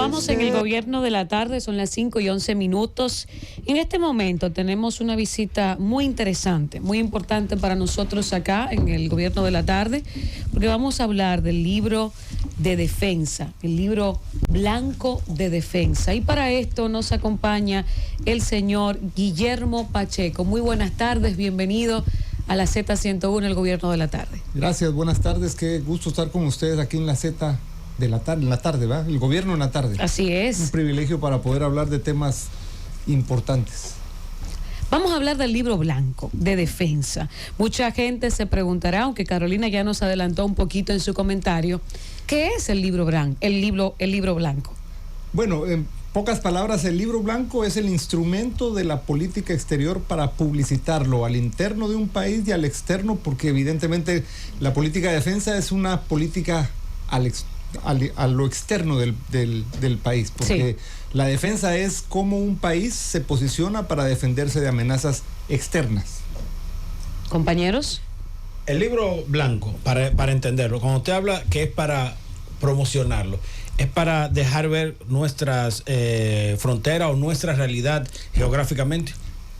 Continuamos en el Gobierno de la Tarde, son las 5:11. En este momento tenemos una visita muy interesante, muy importante para nosotros acá en el Gobierno de la Tarde, porque vamos a hablar del libro de defensa, el libro blanco de defensa. Y para esto nos acompaña el señor Guillermo Pacheco. Muy buenas tardes, bienvenido a la Z101, el Gobierno de la Tarde. Gracias, buenas tardes, qué gusto estar con ustedes aquí en la Z de la tarde, en la tarde, ¿verdad? El Gobierno en la Tarde. Así es. Un privilegio para poder hablar de temas importantes. Vamos a hablar del libro blanco de defensa. Mucha gente se preguntará, aunque Carolina ya nos adelantó un poquito en su comentario, ¿qué es el libro blanco? El libro blanco. Bueno, en pocas palabras, el libro blanco es el instrumento de la política exterior para publicitarlo al interno de un país y al externo, porque evidentemente la política de defensa es una política a lo externo del país, porque sí, la defensa es cómo un país se posiciona para defenderse de amenazas externas. Compañeros. El libro blanco, para entenderlo, cuando usted habla que es para promocionarlo, es para dejar ver nuestras fronteras o nuestra realidad geográficamente.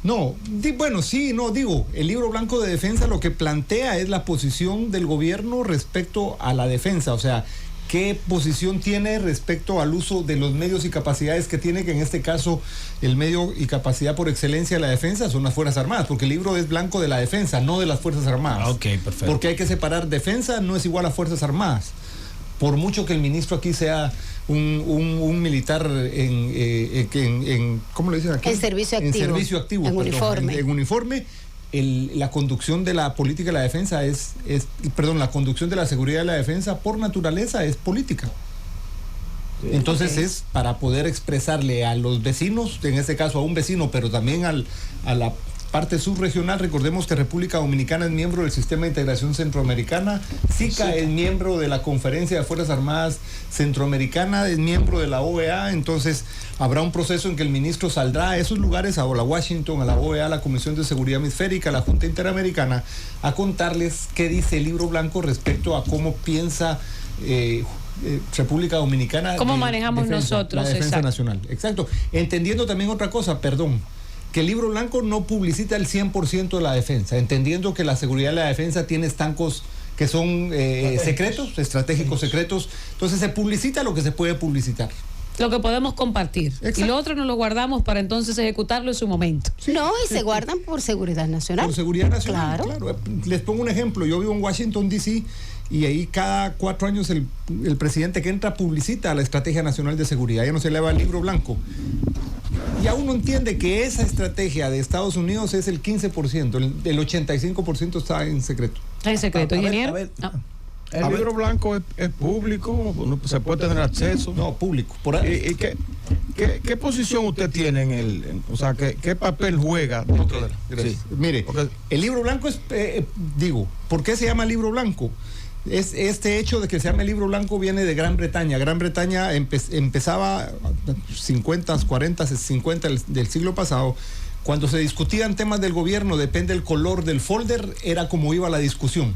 No, bueno, sí, no, digo, el libro blanco de defensa lo que plantea es la posición del gobierno respecto a la defensa, o sea, qué posición tiene respecto al uso de los medios y capacidades que tiene, que en este caso el medio y capacidad por excelencia de la defensa son las Fuerzas Armadas, porque el libro es blanco de la defensa, no de las Fuerzas Armadas. Ok, perfecto. Porque hay que separar, defensa no es igual a Fuerzas Armadas. Por mucho que el ministro aquí sea un militar ¿cómo le dicen aquí? En servicio activo. En servicio activo, en perdón, uniforme. En uniforme. La conducción de la política de la defensa la conducción de la seguridad de la defensa por naturaleza es política. Entonces es para poder expresarle a los vecinos, en este caso a un vecino, pero también a la parte subregional. Recordemos que República Dominicana es miembro del Sistema de Integración Centroamericana, SICA es miembro de la Conferencia de Fuerzas Armadas Centroamericana, es miembro de la OEA, entonces habrá un proceso en que el ministro saldrá a esos lugares, a la Washington, a la OEA, a la Comisión de Seguridad Hemisférica, a la Junta Interamericana, a contarles qué dice el libro blanco respecto a cómo piensa República Dominicana. ¿Cómo manejamos nosotros? La defensa nacional. Exacto. Entendiendo también otra cosa, que el libro blanco no publicita el 100% de la defensa, entendiendo que la seguridad de la defensa tiene estancos que son secretos, estratégicos secretos, entonces se publicita lo que se puede publicitar. Lo que podemos compartir. Exacto. Y lo otro nos lo guardamos para entonces ejecutarlo en su momento. Sí. No, y se guardan por seguridad nacional. Por seguridad nacional, claro. Les pongo un ejemplo, yo vivo en Washington, D.C., y ahí cada 4 años el presidente que entra publicita la Estrategia Nacional de Seguridad, ya no se le va el libro blanco. Ya uno entiende que esa estrategia de Estados Unidos es el 15%, el 85% está en secreto. Está en secreto, ingeniero. El libro blanco es público, se puede tener acceso. No, público. ¿Y qué posición usted tiene o sea, qué papel juega? Sí. Mire, el libro blanco es, ¿por qué se llama libro blanco? Este hecho de que se llame libro blanco viene de Gran Bretaña. Gran Bretaña empezaba 50, 40, 50 del siglo pasado. Cuando se discutían temas del gobierno, depende del color del folder, era como iba la discusión.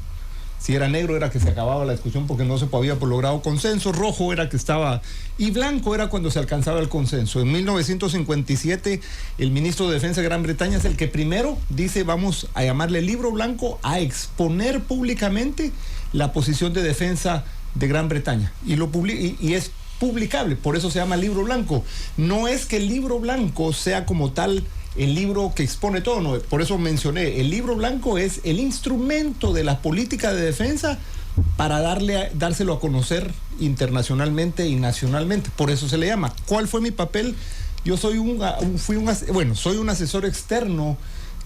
Si era negro era que se acababa la discusión porque no se había logrado consenso, rojo era que estaba, y blanco era cuando se alcanzaba el consenso. En 1957 el ministro de Defensa de Gran Bretaña es el que primero dice vamos a llamarle libro blanco a exponer públicamente la posición de defensa de Gran Bretaña y es publicable, por eso se llama libro blanco. No es que el libro blanco sea como tal el libro que expone todo, no, por eso mencioné, el libro blanco es el instrumento de la política de defensa para dárselo a conocer internacionalmente y nacionalmente, por eso se le llama. ¿Cuál fue mi papel? Yo soy soy un asesor externo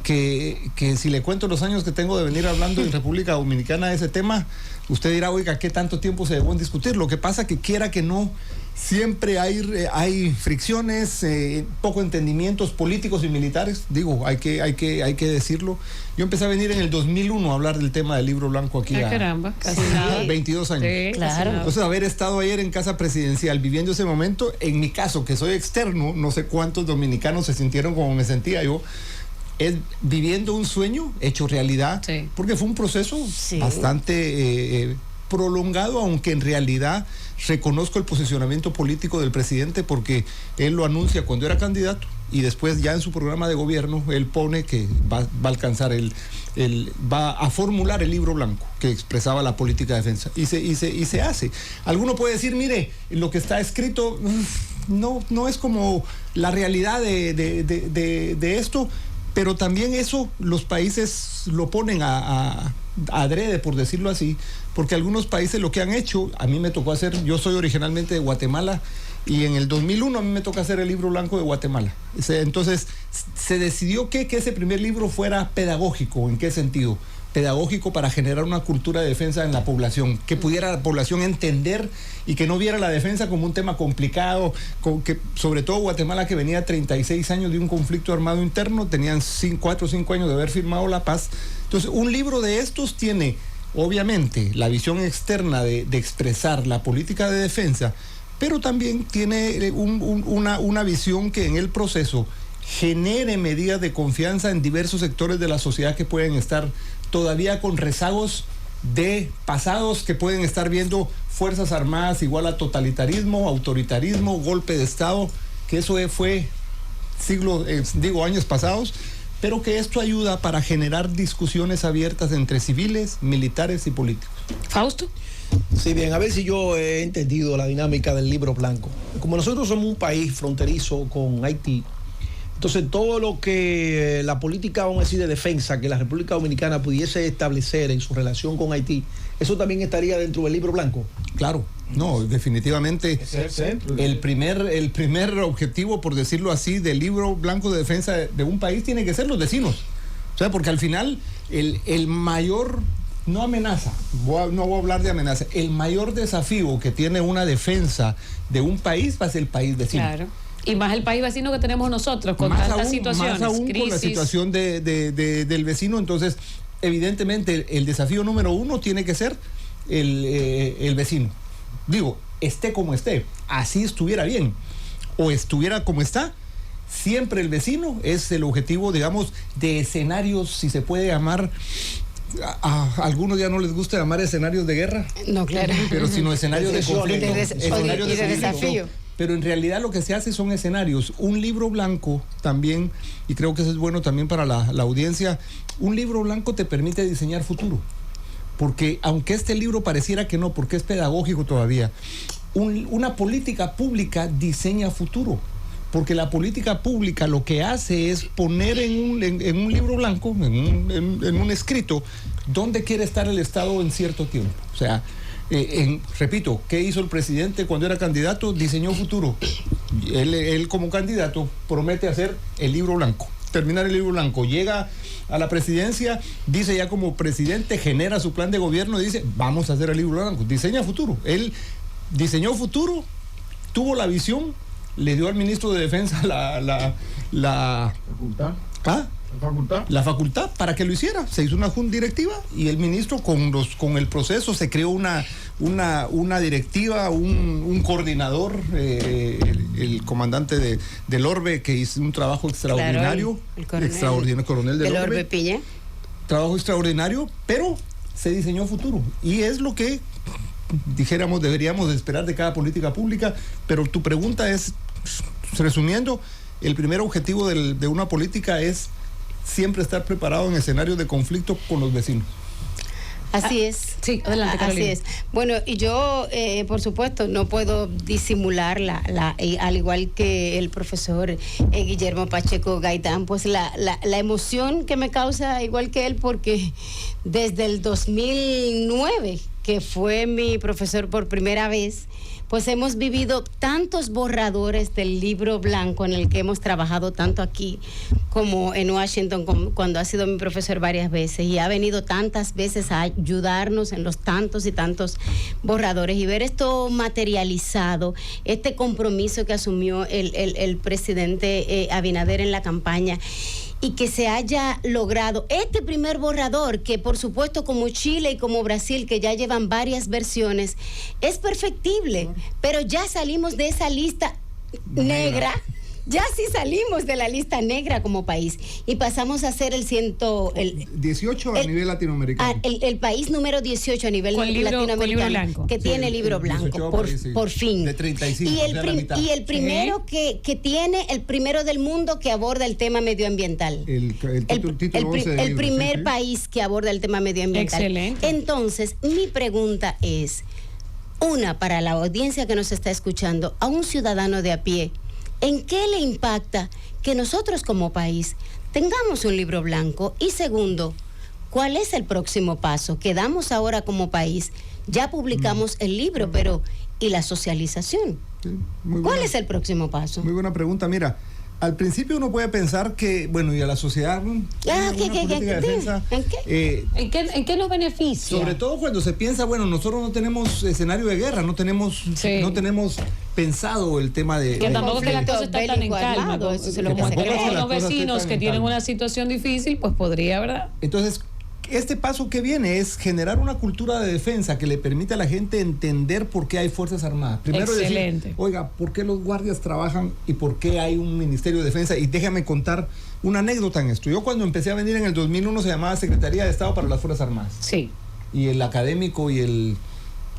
que si le cuento los años que tengo de venir hablando en República Dominicana de ese tema, usted dirá, oiga, ¿qué tanto tiempo se dejó en discutir? Lo que pasa que quiera que no, siempre hay fricciones, poco entendimientos políticos y militares, hay que decirlo. Yo empecé a venir en el 2001 a hablar del tema del libro blanco aquí. Caramba, casi nada. 22 años. Sí, claro. Entonces, haber estado ayer en Casa Presidencial viviendo ese momento, en mi caso, que soy externo, no sé cuántos dominicanos se sintieron como me sentía yo, es viviendo un sueño hecho realidad, sí, porque fue un proceso bastante prolongado, aunque en realidad reconozco el posicionamiento político del presidente porque él lo anuncia cuando era candidato y después ya en su programa de gobierno él pone que va a alcanzar va a formular el libro blanco que expresaba la política de defensa y se hace. Alguno puede decir, mire, lo que está escrito no es como la realidad de esto, pero también eso los países lo ponen a adrede, por decirlo así, porque algunos países lo que han hecho, a mí me tocó hacer, yo soy originalmente de Guatemala, y en el 2001 a mí me toca hacer el libro blanco de Guatemala. Entonces se decidió que ese primer libro fuera pedagógico. ¿En qué sentido? Pedagógico para generar una cultura de defensa en la población, que pudiera la población entender y que no viera la defensa como un tema complicado, que sobre todo Guatemala, que venía 36 años de un conflicto armado interno, tenían 4 o 5 años de haber firmado la paz. Entonces un libro de estos tiene obviamente la visión externa de expresar la política de defensa, pero también tiene una visión que en el proceso genere medidas de confianza en diversos sectores de la sociedad que pueden estar todavía con rezagos de pasados, que pueden estar viendo Fuerzas Armadas igual a totalitarismo, autoritarismo, golpe de Estado, que eso fue años pasados, pero que esto ayuda para generar discusiones abiertas entre civiles, militares y políticos. Fausto. Sí, bien, a ver si yo he entendido la dinámica del libro blanco. Como nosotros somos un país fronterizo con Haití, entonces todo lo que la política, vamos a decir, de defensa que la República Dominicana pudiese establecer en su relación con Haití, ¿eso también estaría dentro del libro blanco? Claro, no, definitivamente el primer objetivo, por decirlo así, del libro blanco de defensa de un país tiene que ser los vecinos. O sea, porque al final el mayor... No amenaza, no voy a hablar de amenaza. El mayor desafío que tiene una defensa de un país va a ser el país vecino. Claro. Y más el país vecino que tenemos nosotros, con tantas situaciones. Más aún crisis. con la situación del vecino. Entonces, evidentemente, el desafío número uno tiene que ser el vecino. Digo, esté como esté, así estuviera bien, o estuviera como está, siempre el vecino es el objetivo, digamos, de escenarios, si se puede llamar... A algunos ya no les gusta llamar escenarios de guerra. No, claro. Pero sino escenarios de conflicto. Escenarios de desafío. Pero en realidad lo que se hace son escenarios. Un libro blanco también, y creo que eso es bueno también para la audiencia, un libro blanco te permite diseñar futuro. Porque aunque este libro pareciera que no, porque es pedagógico todavía, una política pública diseña futuro. Porque la política pública lo que hace es poner en un libro blanco, en un escrito, dónde quiere estar el Estado en cierto tiempo. O sea, repito, ¿qué hizo el presidente cuando era candidato? Diseñó futuro. Él como candidato promete hacer el libro blanco, terminar el libro blanco. Llega a la presidencia, dice ya como presidente, genera su plan de gobierno y dice, vamos a hacer el libro blanco. Diseña futuro. Él diseñó futuro, tuvo la visión, le dio al ministro de Defensa la facultad para que lo hiciera. Se hizo una junta directiva y el ministro con el proceso se creó una directiva, un coordinador, el comandante del Orbe, que hizo un trabajo extraordinario, claro, el coronel del Orbe Pilla. Trabajo extraordinario, pero se diseñó futuro y es lo que dijéramos deberíamos esperar de cada política pública. Pero tu pregunta es, resumiendo, el primer objetivo de una política es siempre estar preparado en escenarios de conflicto con los vecinos. Así es. Sí, adelante, Carolina. Así es. Bueno, y yo, por supuesto, no puedo disimular, al igual que el profesor Guillermo Pacheco Gaitán, pues la emoción que me causa, igual que él, porque desde el 2009, que fue mi profesor por primera vez, pues hemos vivido tantos borradores del libro blanco en el que hemos trabajado tanto aquí como en Washington, cuando ha sido mi profesor varias veces y ha venido tantas veces a ayudarnos en los tantos y tantos borradores, y ver esto materializado, este compromiso que asumió el presidente Abinader en la campaña, y que se haya logrado este primer borrador, que por supuesto como Chile y como Brasil, que ya llevan varias versiones, es perfectible, pero ya salimos de esa lista negra Ya sí salimos de la lista negra como país y pasamos a ser el 18 a nivel latinoamericano. el país número 18 a nivel Con libro latinoamericano blanco. que tiene libro blanco, por fin. De 35, Y o sea, la mitad. el primero que tiene, el primero del mundo que aborda el tema medioambiental. El título 11 del el libro, primer sí. país que aborda el tema medioambiental. Excelente. Entonces, mi pregunta es, para la audiencia que nos está escuchando, a un ciudadano de a pie, ¿en qué le impacta que nosotros como país tengamos un libro blanco? Y segundo, ¿cuál es el próximo paso que damos ahora como país? Ya publicamos el libro, pero ¿y la socialización? Sí, muy ¿Cuál buena. es el próximo paso? Muy buena pregunta. Mira, al principio uno puede pensar que, bueno, y a la sociedad, política de defensa, ¿En qué? ¿En qué nos beneficia? sobre todo cuando se piensa, bueno, nosotros no tenemos escenario de guerra, no tenemos pensado el tema de... Que tampoco que la conflicto cosa está tan en bélico calma. armado, eso es lo Como que se tenemos cree. unos Las cosas vecinos están que en tienen calma. una situación difícil, pues podría, ¿verdad? Entonces, este paso que viene es generar una cultura de defensa que le permite a la gente entender por qué hay Fuerzas Armadas. Primero Excelente. decir, oiga, ¿por qué los guardias trabajan y por qué hay un Ministerio de Defensa? Y déjame contar una anécdota en esto. Yo cuando empecé a venir en el 2001 se llamaba Secretaría de Estado para las Fuerzas Armadas. Sí. Y el académico y el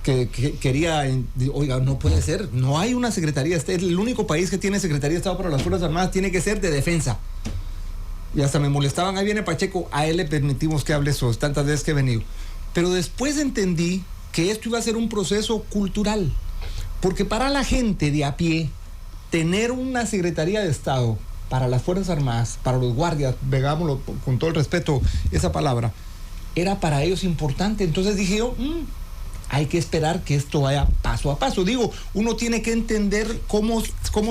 que quería, oiga, no puede ser, no hay una secretaría, este es el único país que tiene Secretaría de Estado para las Fuerzas Armadas, tiene que ser de defensa. Y hasta me molestaban, ahí viene Pacheco, a él le permitimos que hable eso, tantas veces que he venido. Pero después entendí que esto iba a ser un proceso cultural, porque para la gente de a pie, tener una Secretaría de Estado para las Fuerzas Armadas, para los guardias, veámoslo con todo el respeto esa palabra, era para ellos importante. Entonces dije yo, hay que esperar que esto vaya paso a paso. Digo, uno tiene que entender cómo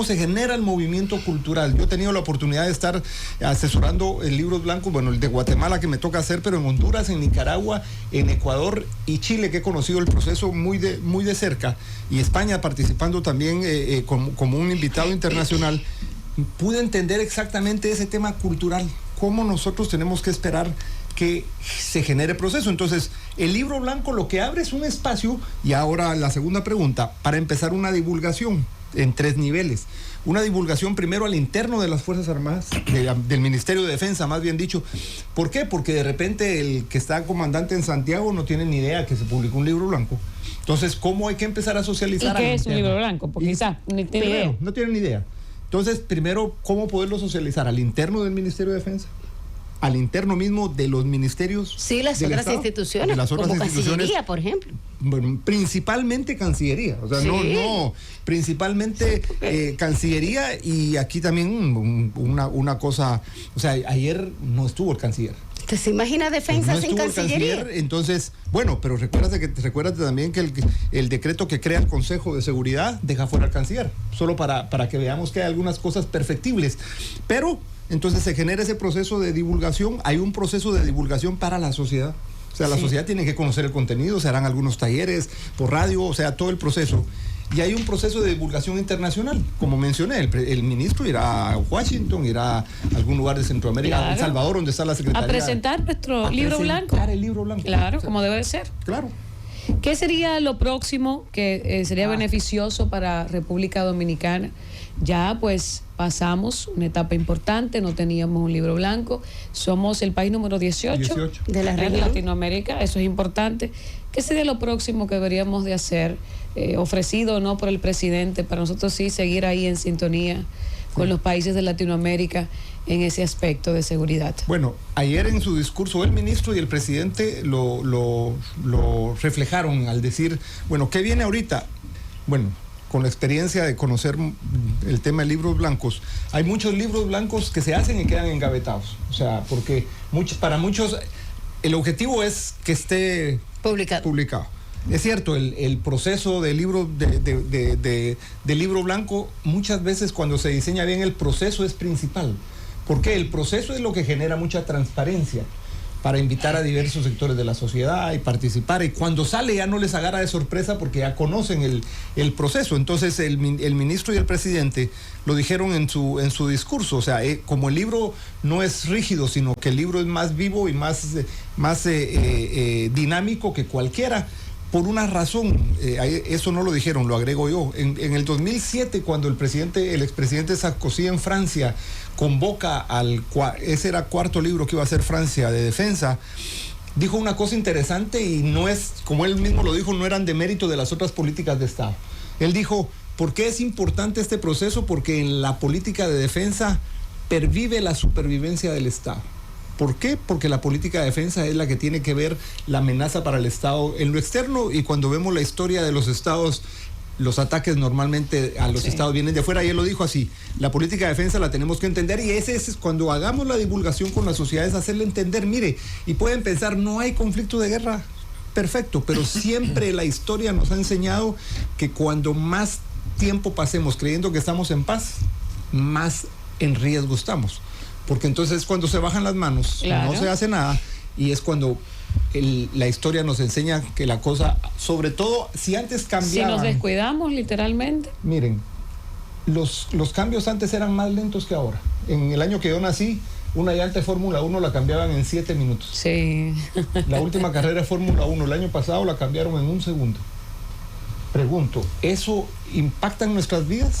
se genera el movimiento cultural. Yo he tenido la oportunidad de estar asesorando el libro blanco, bueno, el de Guatemala que me toca hacer, pero en Honduras, en Nicaragua, en Ecuador y Chile, que he conocido el proceso muy de cerca, y España participando también como un invitado internacional, pude entender exactamente ese tema cultural, cómo nosotros tenemos que esperar que se genere proceso. Entonces, el libro blanco lo que abre es un espacio, y ahora la segunda pregunta, para empezar una divulgación en 3 niveles. Una divulgación primero al interno de las Fuerzas Armadas, del Ministerio de Defensa, más bien dicho. ¿Por qué? Porque de repente el que está comandante en Santiago no tiene ni idea que se publicó un libro blanco. Entonces, ¿cómo hay que empezar a socializar? ¿Y qué es un libro blanco? Porque quizás ni tiene Primero, idea. no tienen ni idea. Entonces, primero, ¿cómo poderlo socializar? Al interno del Ministerio de Defensa, al interno mismo de los ministerios. Sí, las del otras Estado, instituciones, de las otras como instituciones, Cancillería, por ejemplo. bueno, principalmente Cancillería, o sea, Sí. principalmente Cancillería, y aquí también una cosa, o sea, ayer no estuvo el canciller. ¿Usted se imagina defensa No sin estuvo el Cancillería? canciller, entonces, bueno, pero recuérdate también que el decreto que crea el Consejo de Seguridad deja fuera al canciller, solo para que veamos que hay algunas cosas perfectibles, pero entonces se genera ese proceso de divulgación, hay un proceso de divulgación para la sociedad. O sea, la sociedad tiene que conocer el contenido, se harán algunos talleres por radio, o sea, todo el proceso. Y hay un proceso de divulgación internacional. Como mencioné, el ministro irá a Washington, irá a algún lugar de Centroamérica, Claro. a El Salvador, donde está la Secretaría. A presentar nuestro libro blanco. El libro blanco. Claro, O sea, como debe de ser. Claro. ¿Qué sería lo próximo que sería beneficioso para República Dominicana? Ya pues pasamos una etapa importante, no teníamos un libro blanco, somos el país número 18, de la de región. Latinoamérica, eso es importante. ¿Qué sería lo próximo que deberíamos de hacer, ofrecido o no por el presidente, para nosotros sí seguir ahí en sintonía con los países de Latinoamérica en ese aspecto de seguridad? Bueno, ayer en su discurso el ministro y el presidente lo reflejaron al decir, bueno, ¿qué viene ahorita? Bueno, con la experiencia de conocer el tema de libros blancos, hay muchos libros blancos que se hacen y quedan engavetados. O sea, porque para muchos el objetivo es que esté publicado. Es cierto, el proceso de libro de libro blanco, muchas veces cuando se diseña bien el proceso es principal. Porque el proceso es lo que genera mucha transparencia para invitar a diversos sectores de la sociedad y participar. Y cuando sale ya no les agarra de sorpresa porque ya conocen el proceso. Entonces el ministro y el presidente lo dijeron en su discurso. O sea, como el libro no es rígido, sino que el libro es más vivo y más dinámico que cualquiera, por una razón, eso no lo dijeron, lo agrego yo. En el 2007, cuando el expresidente Sarkozy en Francia convoca ese era cuarto libro que iba a hacer Francia de defensa, dijo una cosa interesante y no es, como él mismo lo dijo, no eran de mérito de las otras políticas de Estado. Él dijo, ¿por qué es importante este proceso? Porque en la política de defensa pervive la supervivencia del Estado. ¿Por qué? Porque la política de defensa es la que tiene que ver la amenaza para el Estado en lo externo, y cuando vemos la historia de los estados, los ataques normalmente a los estados vienen de afuera, y él lo dijo así, la política de defensa la tenemos que entender, y ese es cuando hagamos la divulgación con las sociedades, hacerle entender, mire, y pueden pensar, no hay conflicto de guerra, perfecto, pero siempre la historia nos ha enseñado que cuando más tiempo pasemos creyendo que estamos en paz, más en riesgo estamos. Porque entonces cuando se bajan las manos, claro, no se hace nada, y es cuando la historia nos enseña que la cosa, sobre todo si antes cambiaban... Si nos descuidamos literalmente. Miren, los cambios antes eran más lentos que ahora. En el año que yo nací, una llanta de Fórmula 1 la cambiaban en 7 minutos. Sí. La última carrera de Fórmula 1 el año pasado la cambiaron en 1 segundo. Pregunto, ¿eso impacta en nuestras vidas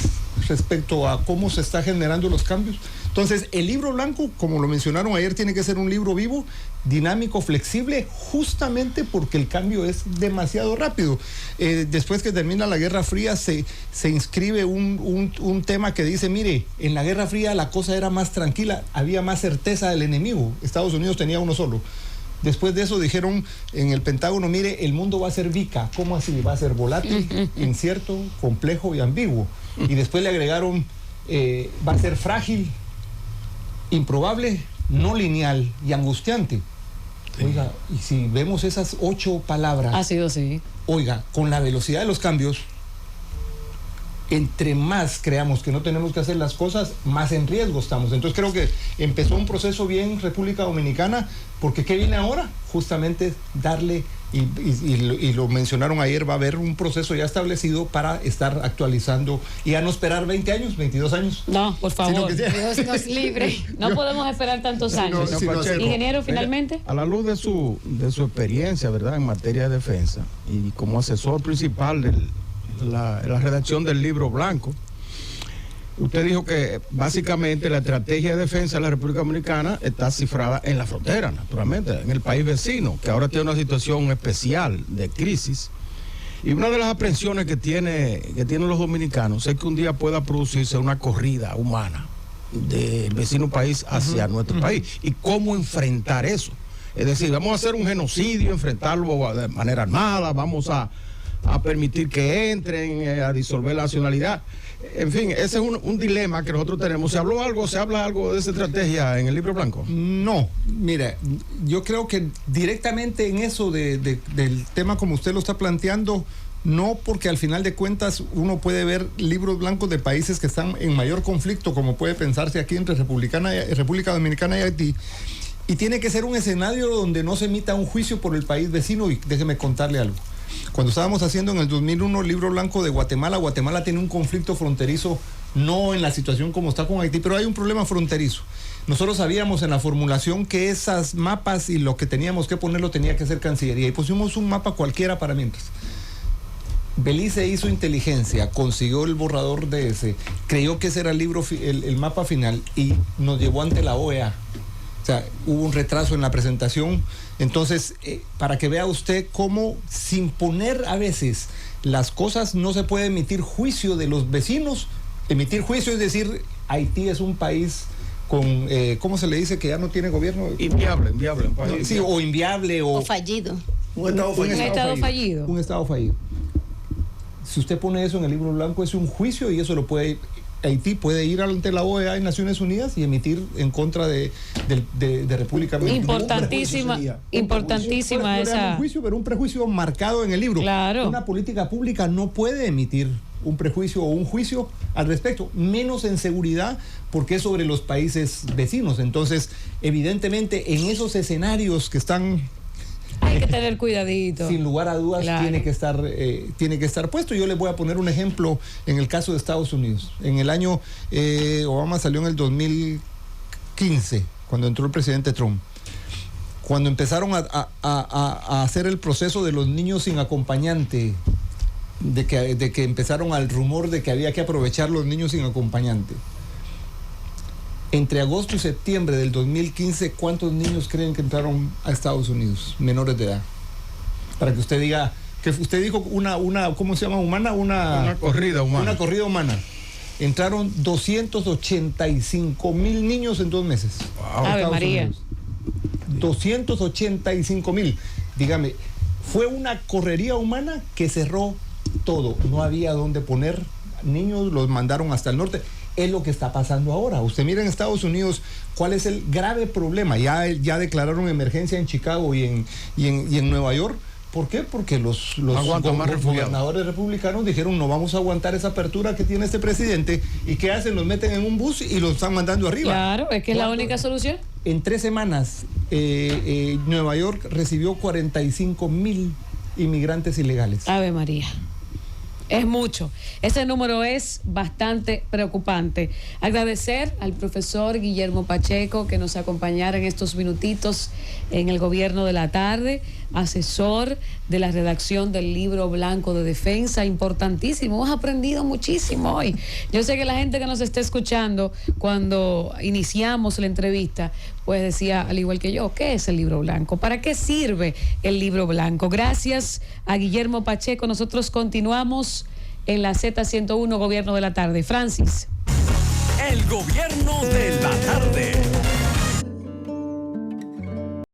respecto a cómo se está generando los cambios? Entonces, el libro blanco, como lo mencionaron ayer, tiene que ser un libro vivo, dinámico, flexible, justamente porque el cambio es demasiado rápido. Después que termina la Guerra Fría, se inscribe un tema que dice, mire, en la Guerra Fría la cosa era más tranquila, había más certeza del enemigo. Estados Unidos tenía uno solo. Después de eso dijeron en el Pentágono, mire, el mundo va a ser VICA. ¿Cómo así? Va a ser volátil, incierto, complejo y ambiguo. Y después le agregaron, va a ser frágil, improbable, no lineal y angustiante. Sí. Oiga, y si vemos esas 8 palabras... Ha sido así. Oiga, con la velocidad de los cambios, entre más creamos que no tenemos que hacer las cosas, más en riesgo estamos. Entonces creo que empezó un proceso bien República Dominicana, porque ¿qué viene ahora? Justamente darle, y lo mencionaron ayer, va a haber un proceso ya establecido para estar actualizando y a no esperar 20 años, 22 años. No, por favor. Dios nos libre. No podemos esperar tantos años. Ingeniero, finalmente. A la luz de su experiencia, ¿verdad?, en materia de defensa y como asesor principal de la redacción del libro blanco, usted dijo que básicamente la estrategia de defensa de la República Dominicana está cifrada en la frontera, naturalmente, en el país vecino, que ahora tiene una situación especial de crisis. Y una de las aprensiones que tienen los dominicanos es que un día pueda producirse una corrida humana del vecino país hacia nuestro país. ¿Y cómo enfrentar eso? Es decir, vamos a hacer un genocidio, enfrentarlo de manera armada, vamos a permitir que entren, a disolver la nacionalidad. En fin, ese es un dilema que nosotros tenemos. ¿Se habla algo de esa estrategia en el libro blanco? No, mira, yo creo que directamente en eso del tema como usted lo está planteando, no, porque al final de cuentas uno puede ver libros blancos de países que están en mayor conflicto, como puede pensarse aquí entre República Dominicana y Haití, y tiene que ser un escenario donde no se emita un juicio por el país vecino. Y déjeme contarle algo. Cuando estábamos haciendo en el 2001 el libro blanco de Guatemala, Guatemala tiene un conflicto fronterizo, no en la situación como está con Haití, pero hay un problema fronterizo. Nosotros sabíamos en la formulación que esas mapas y lo que teníamos que poner lo tenía que hacer Cancillería, y pusimos un mapa cualquiera para mientras. Belice hizo inteligencia, consiguió el borrador de ese, creyó que ese era el mapa final, y nos llevó ante la OEA. O sea, hubo un retraso en la presentación. Entonces, para que vea usted cómo, sin poner a veces las cosas, no se puede emitir juicio de los vecinos. Emitir juicio es decir, Haití es un país con, ¿cómo se le dice? Que ya no tiene gobierno. Inviable. No, sí, o inviable. O fallido. Un estado fallido. Un estado fallido. Si usted pone eso en el libro blanco, es un juicio, y eso lo puede... Haití puede ir ante la OEA y Naciones Unidas y emitir en contra de República Dominicana. Importantísima esa... Un juicio, pero un prejuicio marcado en el libro. Claro. Una política pública no puede emitir un prejuicio o un juicio al respecto, menos en seguridad, porque es sobre los países vecinos. Entonces, evidentemente, en esos escenarios que están... Hay que tener cuidadito. Sin lugar a dudas, claro, tiene que estar puesto. Yo les voy a poner un ejemplo en el caso de Estados Unidos. En el año, Obama salió en el 2015, cuando entró el presidente Trump. cuando empezaron a hacer el proceso de los niños sin acompañante, de que empezaron al rumor de que había que aprovechar los niños sin acompañante. Entre agosto y septiembre del 2015, ¿cuántos niños creen que entraron a Estados Unidos, menores de edad? Para que usted diga, que usted dijo una ¿cómo se llama? Una corrida humana. Una corrida humana. Entraron 285,000 niños en 2 meses. Wow. Ave María. 285,000. Dígame, fue una correría humana que cerró todo. No había dónde poner niños, los mandaron hasta el norte. Es lo que está pasando ahora. Usted mira en Estados Unidos cuál es el grave problema. Ya declararon emergencia en Chicago y en Nueva York. ¿Por qué? Porque los gobernadores republicanos dijeron no vamos a aguantar esa apertura que tiene este presidente. ¿Y qué hacen? Los meten en un bus y los están mandando arriba. Claro, es que es la única solución. En 3 semanas, Nueva York recibió 45,000 inmigrantes ilegales. Ave María. Es mucho. Ese número es bastante preocupante. Agradecer al profesor Guillermo Pacheco que nos acompañara en estos minutitos en el Gobierno de la Tarde, asesor de la redacción del Libro Blanco de Defensa, importantísimo. Hemos aprendido muchísimo hoy. Yo sé que la gente que nos está escuchando, cuando iniciamos la entrevista, pues decía, al igual que yo, ¿qué es el Libro Blanco? ¿Para qué sirve el Libro Blanco? Gracias a Guillermo Pacheco. Nosotros continuamos en la Z101 Gobierno de la Tarde. Francis. El Gobierno de la Tarde.